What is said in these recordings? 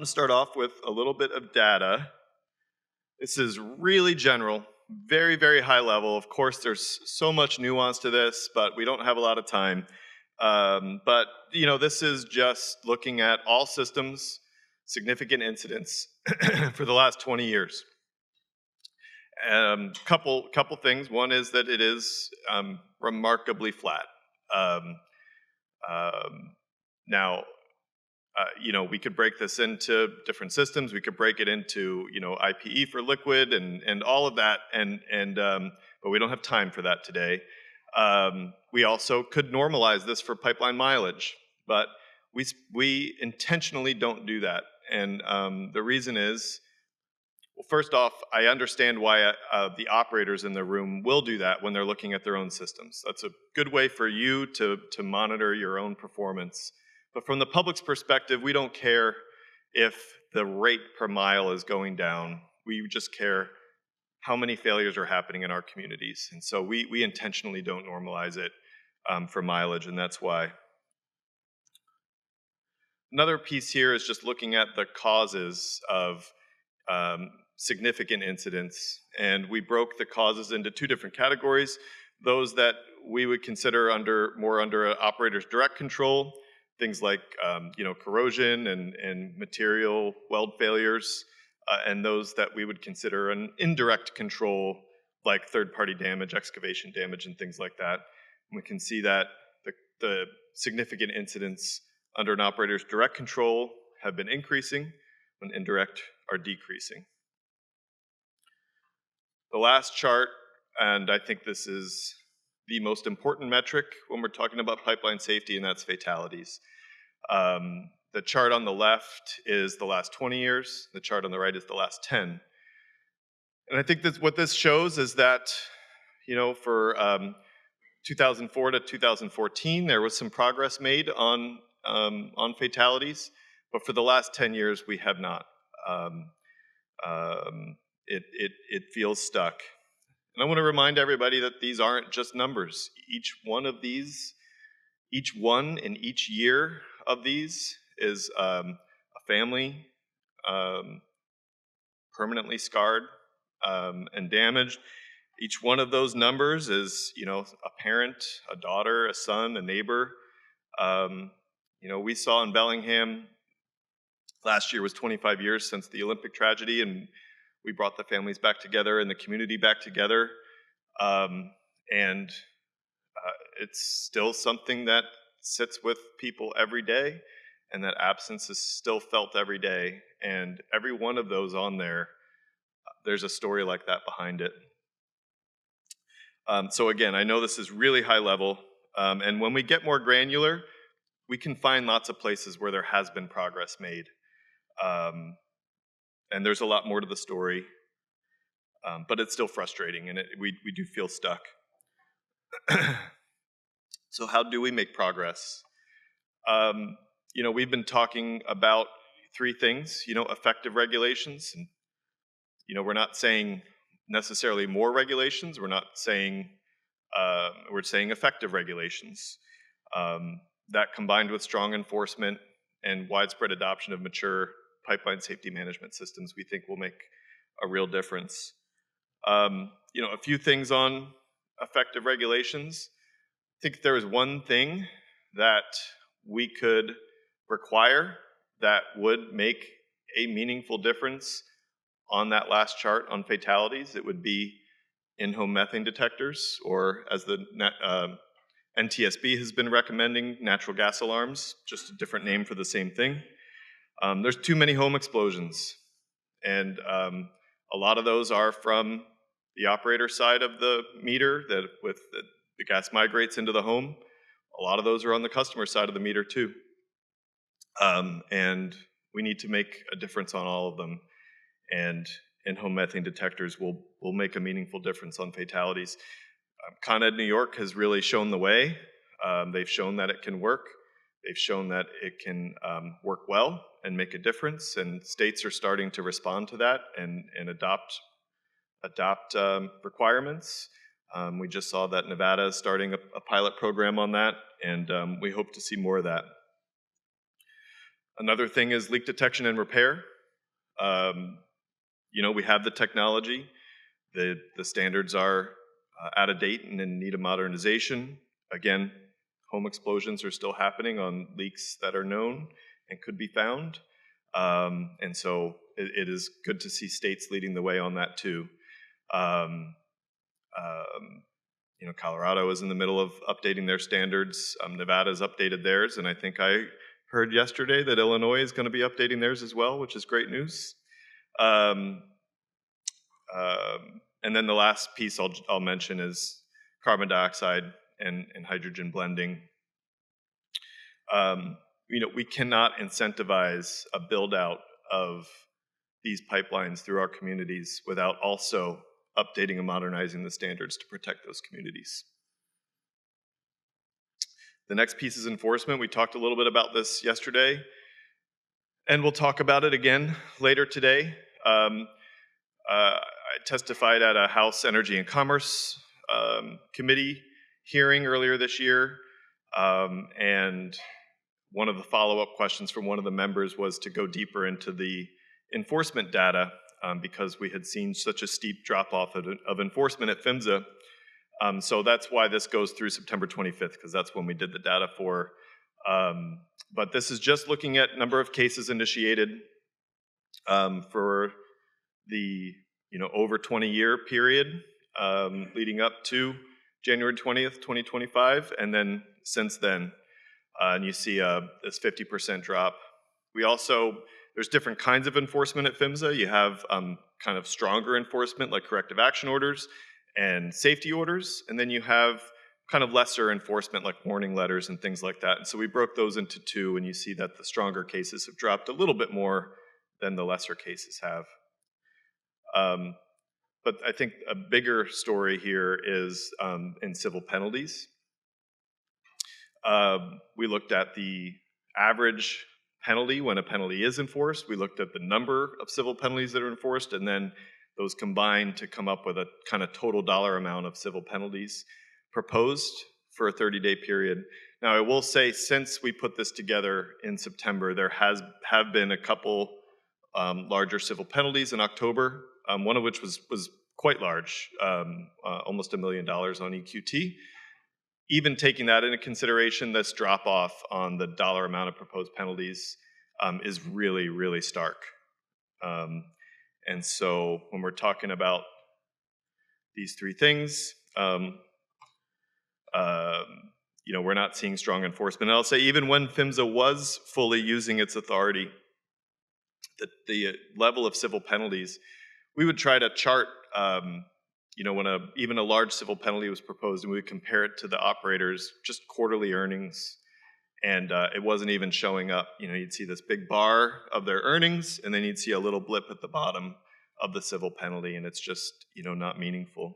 to start off with a little bit of data. This is really general, very, very high level. Of course, there's so much nuance to this, but we don't have a lot of time. But this is just looking at all systems, significant incidents for the last 20 years. Couple things. One is that it is remarkably flat. Now, we could break this into different systems. We could break it into, IPE for liquid and all of that, but we don't have time for that today. We also could normalize this for pipeline mileage, but we intentionally don't do that. And the reason is, well, first off, I understand why the operators in the room will do that when they're looking at their own systems. That's a good way for you to monitor your own performance. But from the public's perspective, we don't care if the rate per mile is going down. We just care how many failures are happening in our communities. And so we intentionally don't normalize it for mileage, and that's why. Another piece here is just looking at the causes of significant incidents. And we broke the causes into two different categories. Those that we would consider more under an operator's direct control, things like corrosion and material weld failures, and those that we would consider an indirect control, like third-party damage, excavation damage, and things like that. And we can see that the significant incidents under an operator's direct control have been increasing, when indirect are decreasing. The last chart, and I think this is the most important metric when we're talking about pipeline safety, and that's fatalities. The chart on the left is the last 20 years. The chart on the right is the last 10. And I think what this shows is that, for 2004 to 2014, there was some progress made on fatalities, but for the last 10 years, we have not. It feels stuck. And I want to remind everybody that these aren't just numbers. Each one in each year of these is a family permanently scarred and damaged. Each one of those numbers is, a parent, a daughter, a son, a neighbor. We saw in Bellingham, last year was 25 years since the Olympic tragedy, and we brought the families back together and the community back together. It's still something that sits with people every day, and that absence is still felt every day. And every one of those on there, there's a story like that behind it. So again, I know this is really high level, and when we get more granular, we can find lots of places where there has been progress made. And there's a lot more to the story, but it's still frustrating, and we do feel stuck. So how do we make progress? We've been talking about three things, effective regulations. And, we're not saying necessarily more regulations. We're not saying, we're saying effective regulations. That combined with strong enforcement and widespread adoption of mature pipeline safety management systems, we think will make a real difference. A few things on effective regulations. I think there is one thing that we could require that would make a meaningful difference on that last chart on fatalities. It would be in-home methane detectors, or as the NTSB has been recommending, natural gas alarms, just a different name for the same thing. There's too many home explosions, and a lot of those are from the operator side of the meter, that with the gas migrates into the home. A lot of those are on the customer side of the meter too. And we need to make a difference on all of them. And in-home methane detectors will make a meaningful difference on fatalities. Con Ed New York has really shown the way. They've shown that it can work. They've shown that it can work well and make a difference, and states are starting to respond to that and adopt requirements. We just saw that Nevada is starting a pilot program on that, and we hope to see more of that. Another thing is leak detection and repair. Um, we have the technology. The standards are out of date and in need of modernization. Again, home explosions are still happening on leaks that are known and could be found. And so it is good to see states leading the way on that too. Um, Colorado is in the middle of updating their standards. Nevada's updated theirs, and I think I heard yesterday that Illinois is going to be updating theirs as well, which is great news. Um, and then the last piece I'll mention is carbon dioxide and hydrogen blending. We cannot incentivize a build out of these pipelines through our communities without also updating and modernizing the standards to protect those communities. The next piece is enforcement. We talked a little bit about this yesterday, and we'll talk about it again later today. I testified at a House Energy and Commerce Committee hearing earlier this year, and one of the follow-up questions from one of the members was to go deeper into the enforcement data because we had seen such a steep drop-off of enforcement at PHMSA. So that's why this goes through September 25th, because that's when we did the data for. But this is just looking at number of cases initiated for the over 20-year period leading up to January 20th, 2025, and then since then. And you see this 50% drop. There's different kinds of enforcement at PHMSA. You have kind of stronger enforcement like corrective action orders and safety orders, and then you have kind of lesser enforcement like warning letters and things like that. And so we broke those into two, and you see that the stronger cases have dropped a little bit more than the lesser cases have. But I think a bigger story here is in civil penalties. We looked at the average penalty when a penalty is enforced. We looked at the number of civil penalties that are enforced, and then those combined to come up with a kind of total dollar amount of civil penalties proposed for a 30-day period. Now, I will say, since we put this together in September, there have been a couple larger civil penalties in October, one of which was quite large, almost $1 million on EQT. Even taking that into consideration, this drop-off on the dollar amount of proposed penalties is really, really stark. And so when we're talking about these three things, we're not seeing strong enforcement. And I'll say even when PHMSA was fully using its authority, the level of civil penalties, we would try to chart, when even a large civil penalty was proposed, and we would compare it to the operators' just quarterly earnings, and it wasn't even showing up. You'd see this big bar of their earnings, and then you'd see a little blip at the bottom of the civil penalty, and it's just, not meaningful.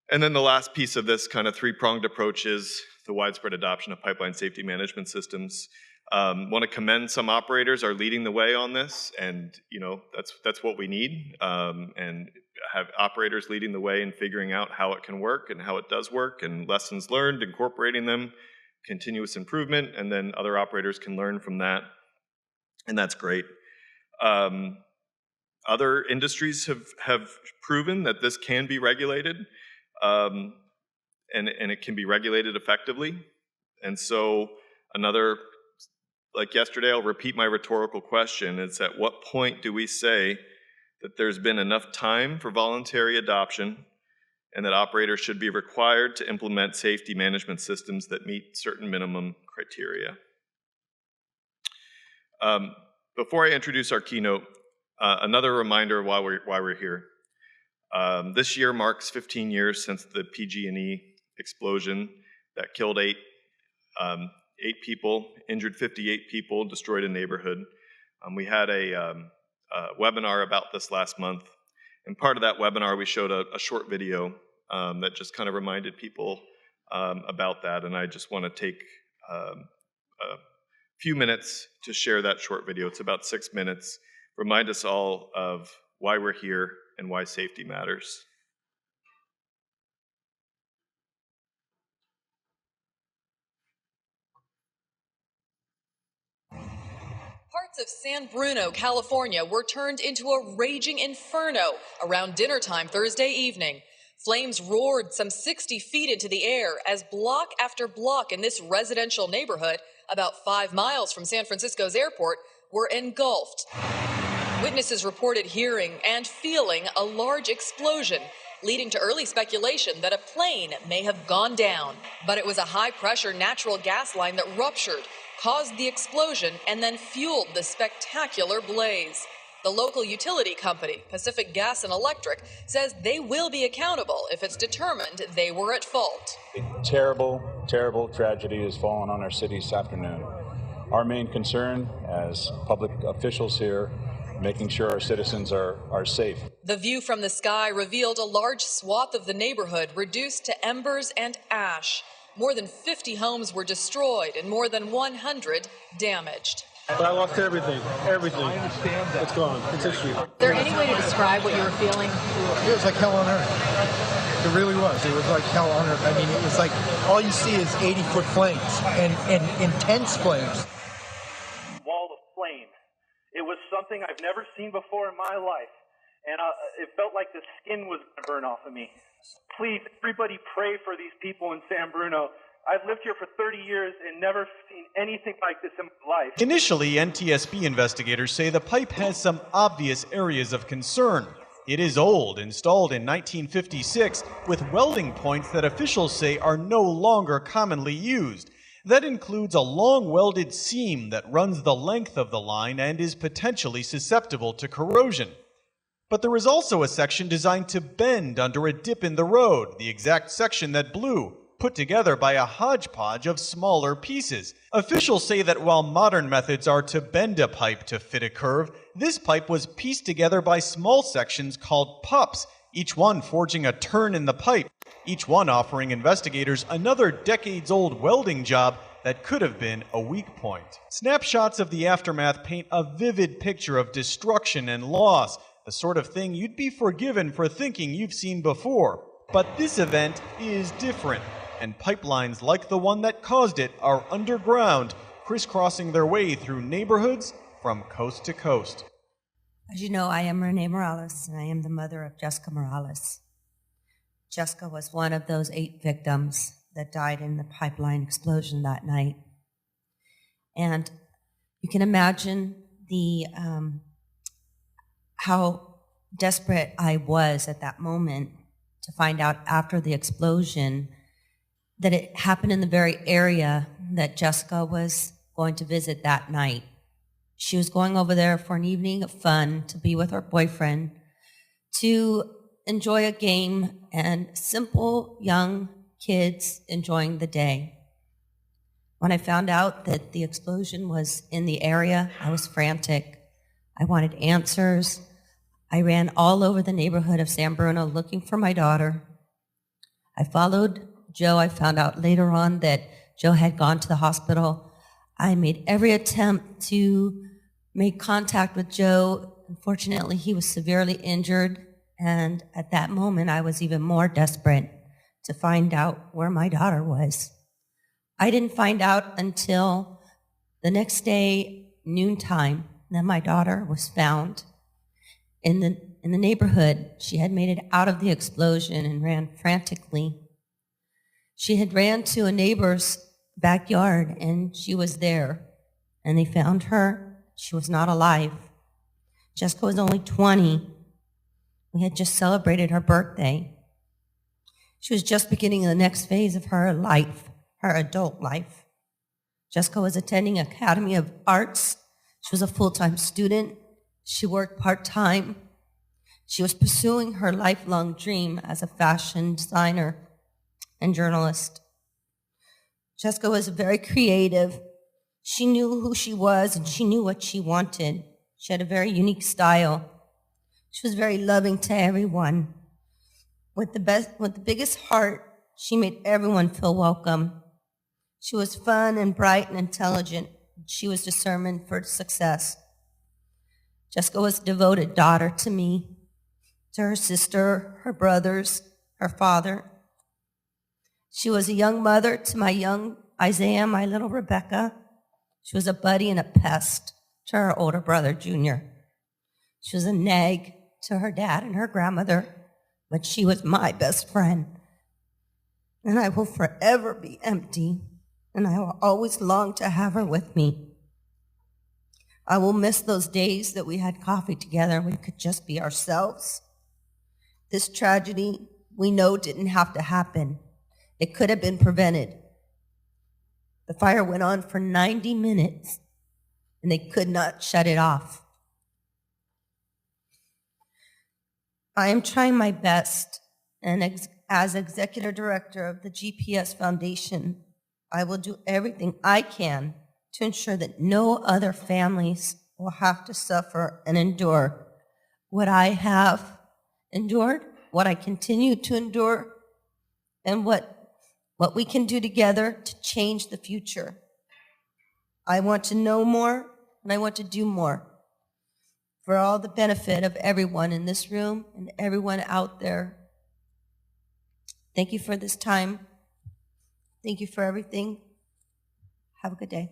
And then the last piece of this kind of three-pronged approach is the widespread adoption of pipeline safety management systems. Want to commend some operators are leading the way on this, and that's what we need, and have operators leading the way in figuring out how it can work and how it does work, and lessons learned, incorporating them, continuous improvement, and then other operators can learn from that, and that's great. Other industries have proven that this can be regulated, and it can be regulated effectively. And so like yesterday, I'll repeat my rhetorical question. It's at what point do we say that there's been enough time for voluntary adoption and that operators should be required to implement safety management systems that meet certain minimum criteria? Before I introduce our keynote, another reminder why we're here. This year marks 15 years since the PG&E explosion that killed eight people, injured 58 people, destroyed a neighborhood. We had a webinar about this last month, and part of that webinar we showed a short video that just kind of reminded people about that, and I just want to take a few minutes to share that short video. It's about 6 minutes. Remind us all of why we're here and why safety matters. Parts of San Bruno, California were turned into a raging inferno around dinner time Thursday evening. Flames roared some 60 feet into the air as block after block in this residential neighborhood, about 5 miles from San Francisco's airport, were engulfed. Witnesses reported hearing and feeling a large explosion, leading to early speculation that a plane may have gone down. But it was a high-pressure natural gas line that ruptured, caused the explosion, and then fueled the spectacular blaze. The local utility company, Pacific Gas and Electric, says they will be accountable if it's determined they were at fault. A terrible, terrible tragedy has fallen on our city this afternoon. Our main concern as public officials here, making sure our citizens are safe. The view from the sky revealed a large swath of the neighborhood reduced to embers and ash. More than 50 homes were destroyed and more than 100 damaged. But I lost everything. I understand that. It's gone. It's history. Is there any way to describe what you were feeling? It was like hell on earth. It really was. It was like hell on earth. I mean, it was like all you see is 80-foot flames and intense flames. Wall of flame. It was something I've never seen before in my life. And it felt like the skin was going to burn off of me. Please, everybody pray for these people in San Bruno. I've lived here for 30 years and never seen anything like this in my life. Initially, NTSB investigators say the pipe has some obvious areas of concern. It is old, installed in 1956, with welding points that officials say are no longer commonly used. That includes a long welded seam that runs the length of the line and is potentially susceptible to corrosion. But there is also a section designed to bend under a dip in the road, the exact section that blew, put together by a hodgepodge of smaller pieces. Officials say that while modern methods are to bend a pipe to fit a curve, this pipe was pieced together by small sections called pups, each one forging a turn in the pipe, each one offering investigators another decades-old welding job that could have been a weak point. Snapshots of the aftermath paint a vivid picture of destruction and loss, the sort of thing you'd be forgiven for thinking you've seen before. But this event is different, and pipelines like the one that caused it are underground, crisscrossing their way through neighborhoods from coast to coast. As you know, I am Renee Morales, and I am the mother of Jessica Morales. Jessica was one of those 8 victims that died in the pipeline explosion that night. And you can imagine how desperate I was at that moment to find out after the explosion that it happened in the very area that Jessica was going to visit that night. She was going over there for an evening of fun, to be with her boyfriend, to enjoy a game, and simple young kids enjoying the day. When I found out that the explosion was in the area, I was frantic. I wanted answers. I ran all over the neighborhood of San Bruno looking for my daughter. I followed Joe. I found out later on that Joe had gone to the hospital. I made every attempt to make contact with Joe. Unfortunately, he was severely injured, and at that moment, I was even more desperate to find out where my daughter was. I didn't find out until the next day, noontime, that my daughter was found in the neighborhood. She had made it out of the explosion and ran frantically. She had ran to a neighbor's backyard, and she was there, and they found her. She was not alive. Jessica was only 20. We had just celebrated her birthday. She was just beginning the next phase of her life, her adult life. Jessica was attending Academy of Arts. She was a full-time student. She worked part-time. She was pursuing her lifelong dream as a fashion designer and journalist. Jessica was very creative. She knew who she was, and she knew what she wanted. She had a very unique style. She was very loving to everyone. With the biggest heart, she made everyone feel welcome. She was fun and bright and intelligent. She was determined for success. Jessica was a devoted daughter to me, to her sister, her brothers, her father. She was a young mother to my young Isaiah, my little Rebecca. She was a buddy and a pest to her older brother, Junior. She was a nag to her dad and her grandmother, but she was my best friend. And I will forever be empty, and I will always long to have her with me. I will miss those days that we had coffee together and we could just be ourselves. This tragedy, we know, didn't have to happen. It could have been prevented. The fire went on for 90 minutes, and they could not shut it off. I am trying my best, and as executive director of the GPS Foundation, I will do everything I can to ensure that no other families will have to suffer and endure what I have endured, what I continue to endure, and what we can do together to change the future. I want to know more, and I want to do more for all the benefit of everyone in this room and everyone out there. Thank you for this time. Thank you for everything. Have a good day.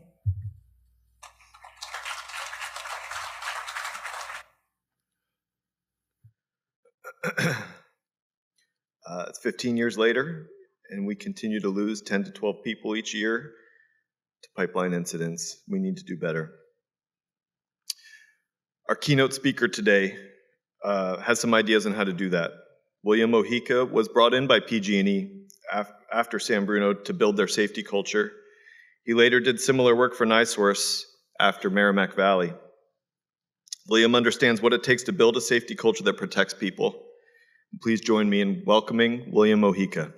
It's 15 years later, and we continue to lose 10 to 12 people each year to pipeline incidents. We need to do better. Our keynote speaker today has some ideas on how to do that. William Mojica was brought in by PG&E after San Bruno to build their safety culture. He later did similar work for NiSource after Merrimack Valley. William understands what it takes to build a safety culture that protects people. Please join me in welcoming William Mojica.